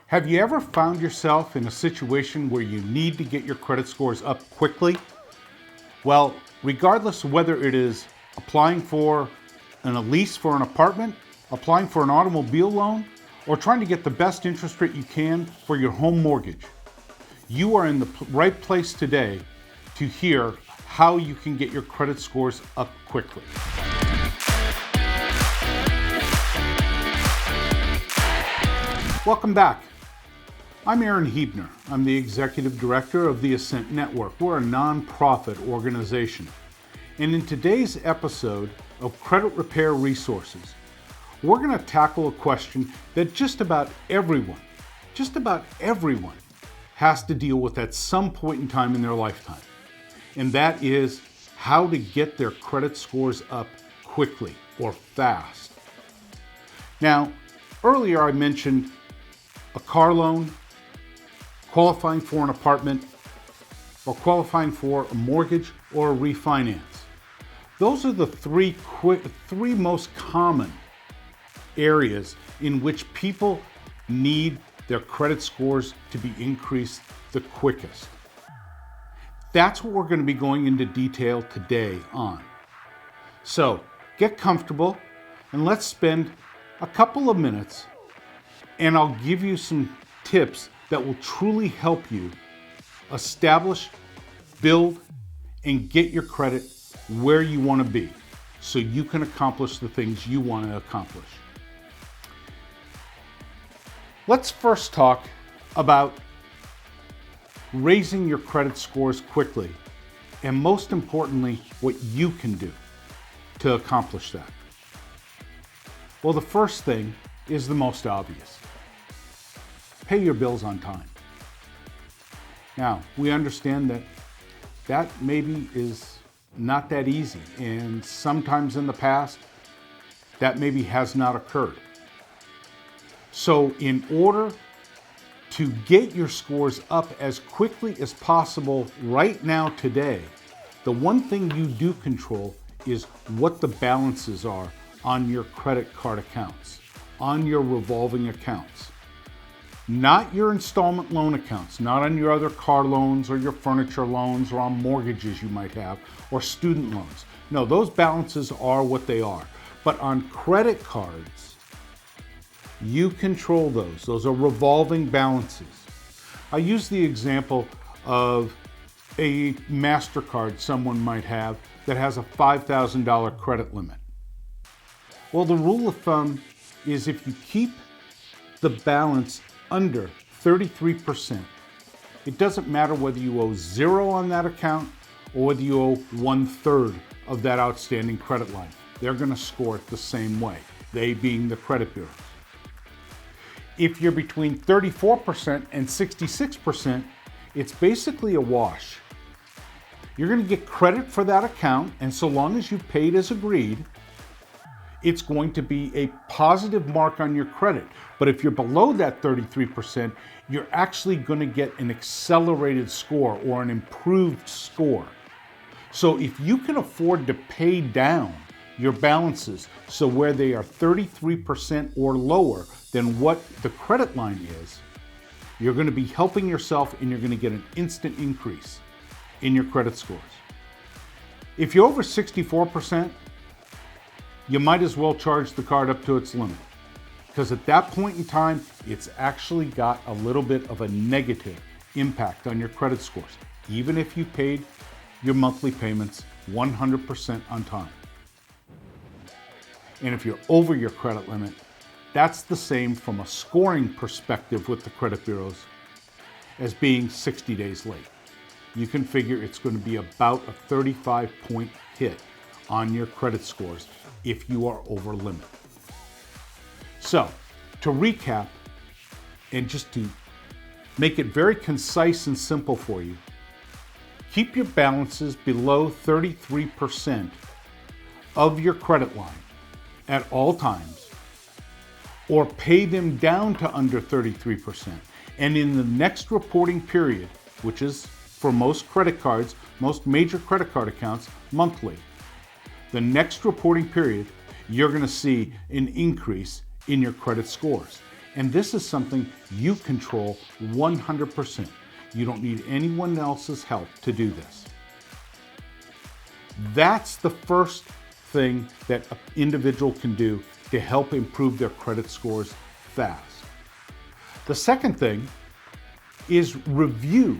Have you ever found yourself in a situation where you need to get your credit scores up quickly? Well, regardless of whether it is applying for a lease for an apartment, applying for an automobile loan, or trying to get the best interest rate you can for your home mortgage, you are in the right place today to hear how you can get your credit scores up quickly. Welcome back. I'm Huebner. I'm the Executive Director of the ASCENT Network. We're a nonprofit organization. And in today's episode of Credit Repair Resources, we're going to tackle a question that just about everyone has to deal with at some point in time in their lifetime. And that is how to get their credit scores up quickly or fast. Now, earlier I mentioned a car loan, qualifying for an apartment, or qualifying for a mortgage or a refinance. Those are the three most common areas in which people need their credit scores to be increased the quickest. That's what we're going to be going into detail today on. So get comfortable and let's spend a couple of minutes and I'll give you some tips that will truly help you establish, build, and get your credit where you want to be so you can accomplish the things you want to accomplish. Let's first talk about raising your credit scores quickly, and most importantly, what you can do to accomplish that. Well, the first thing is the most obvious. Pay your bills on time. Now, we understand that maybe is not that easy, and sometimes in the past, that maybe has not occurred. So in order to get your scores up as quickly as possible right now today, the one thing you do control is what the balances are on your credit card accounts, on your revolving accounts. Not your installment loan accounts, not on your other car loans or your furniture loans or on mortgages you might have or student loans. No, those balances are what they are. But on credit cards, you control those. Those are revolving balances. I use the example of a MasterCard someone might have that has a $5,000 credit limit. Well, the rule of thumb is if you keep the balance under 33%, it doesn't matter whether you owe zero on that account or whether you owe 1/3 of that outstanding credit line. They're going to score it the same way, they being the credit bureaus. If you're between 34% and 66%, it's basically a wash. You're going to get credit for that account, and so long as you paid as agreed, it's going to be a positive mark on your credit. But if you're below that 33%, you're actually going to get an accelerated score or an improved score. So if you can afford to pay down your balances so where they are 33% or lower than what the credit line is, you're going to be helping yourself and you're going to get an instant increase in your credit scores. If you're over 64%, you might as well charge the card up to its limit, because at that point in time, it's actually got a little bit of a negative impact on your credit scores, even if you paid your monthly payments 100% on time. And if you're over your credit limit, that's the same from a scoring perspective with the credit bureaus as being 60 days late. You can figure it's going to be about a 35-point hit on your credit scores if you are over limit. So, to recap, and just to make it very concise and simple for you, keep your balances below 33% of your credit line at all times, or pay them down to under 33%. And in the next reporting period, which is for most credit cards, most major credit card accounts, monthly, the next reporting period, you're going to see an increase in your credit scores. And this is something you control 100%. You don't need anyone else's help to do this. That's the first thing that an individual can do to help improve their credit scores fast. The second thing is review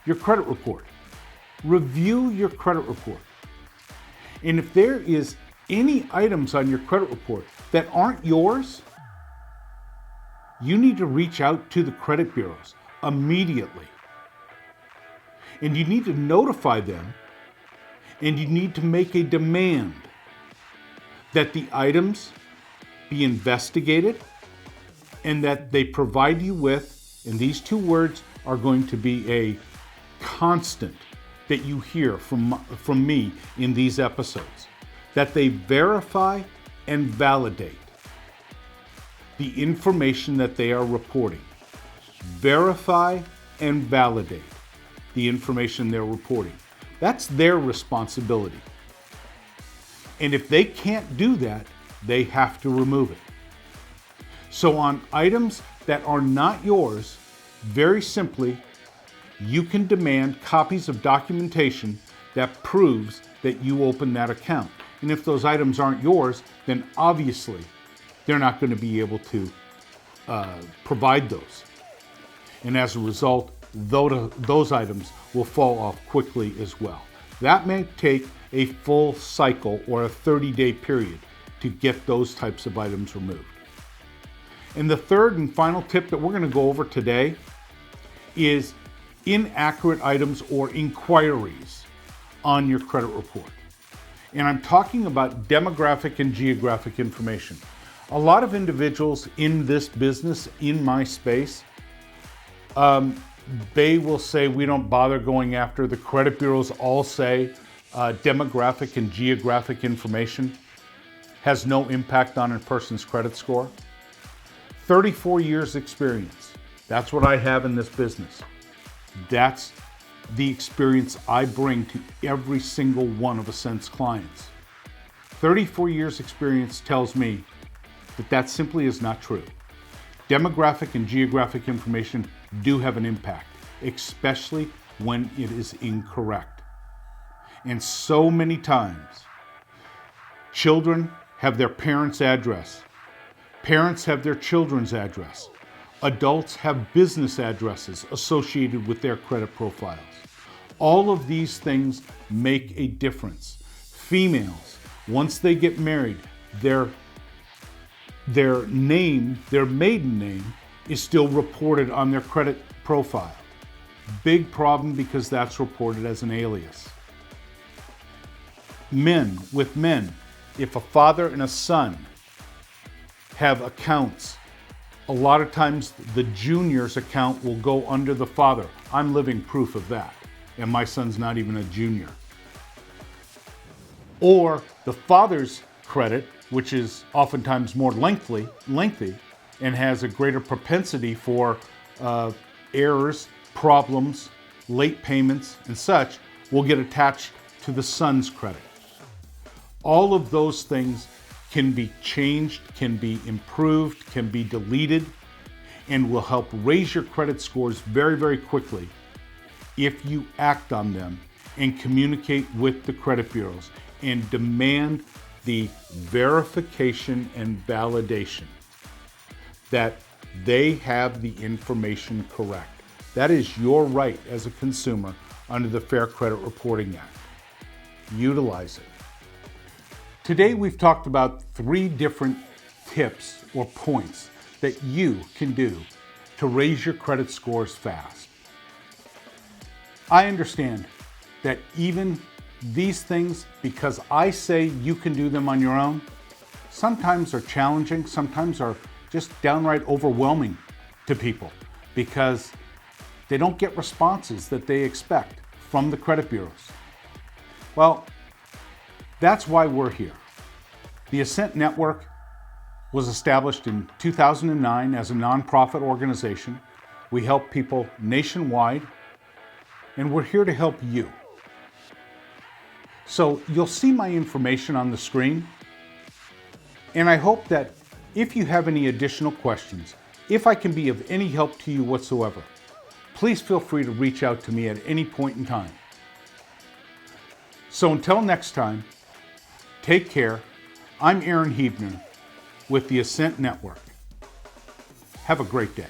your credit report. Review your credit report. And if there is any items on your credit report that aren't yours, you need to reach out to the credit bureaus immediately. And you need to notify them, and you need to make a demand that the items be investigated and that they provide you with, and these two words are going to be a constant that you hear from me in these episodes, that they verify and validate the information that they are reporting. Verify and validate the information they're reporting. That's their responsibility. And if they can't do that, they have to remove it. So on items that are not yours, very simply, you can demand copies of documentation that proves that you opened that account. And if those items aren't yours, then obviously they're not going to be able to provide those. And as a result, those items will fall off quickly as well. That may take a full cycle or a 30-day period to get those types of items removed. And the third and final tip that we're going to go over today is inaccurate items or inquiries on your credit report. And I'm talking about demographic and geographic information. A lot of individuals in this business, in my space, they will say we don't bother going after. The credit bureaus all say demographic and geographic information has no impact on a person's credit score. 34 years experience. That's what I have in this business. That's the experience I bring to every single one of ASCENT's clients. 34 years experience tells me that that simply is not true. Demographic and geographic information do have an impact, especially when it is incorrect. And so many times, children have their parents' address. Parents have their children's address. Adults have business addresses associated with their credit profiles. All of these things make a difference. Females, once they get married, their name, their maiden name, is still reported on their credit profile. Big problem because that's reported as an alias. Men, if a father and a son have accounts, a lot of times the junior's account will go under the father. I'm living proof of that, and my son's not even a junior. Or the father's credit, which is oftentimes more lengthy, and has a greater propensity for errors, problems, late payments, and such, will get attached to the son's credit. All of those things can be changed, can be improved, can be deleted, and will help raise your credit scores very, very quickly if you act on them and communicate with the credit bureaus and demand the verification and validation that they have the information correct. That is your right as a consumer under the Fair Credit Reporting Act. Utilize it. Today we've talked about 3 different tips or points that you can do to raise your credit scores fast. I understand that even these things, because I say you can do them on your own, sometimes are challenging, sometimes are just downright overwhelming to people because they don't get responses that they expect from the credit bureaus. Well, that's why we're here. The ASCENT Network was established in 2009 as a nonprofit organization. We help people nationwide, and we're here to help you. So you'll see my information on the screen, and I hope that if you have any additional questions, If I can be of any help to you whatsoever, please feel free to reach out to me at any point in time. So until next time, take care. I'm Huebner with the ASCENT Network. Have a great day.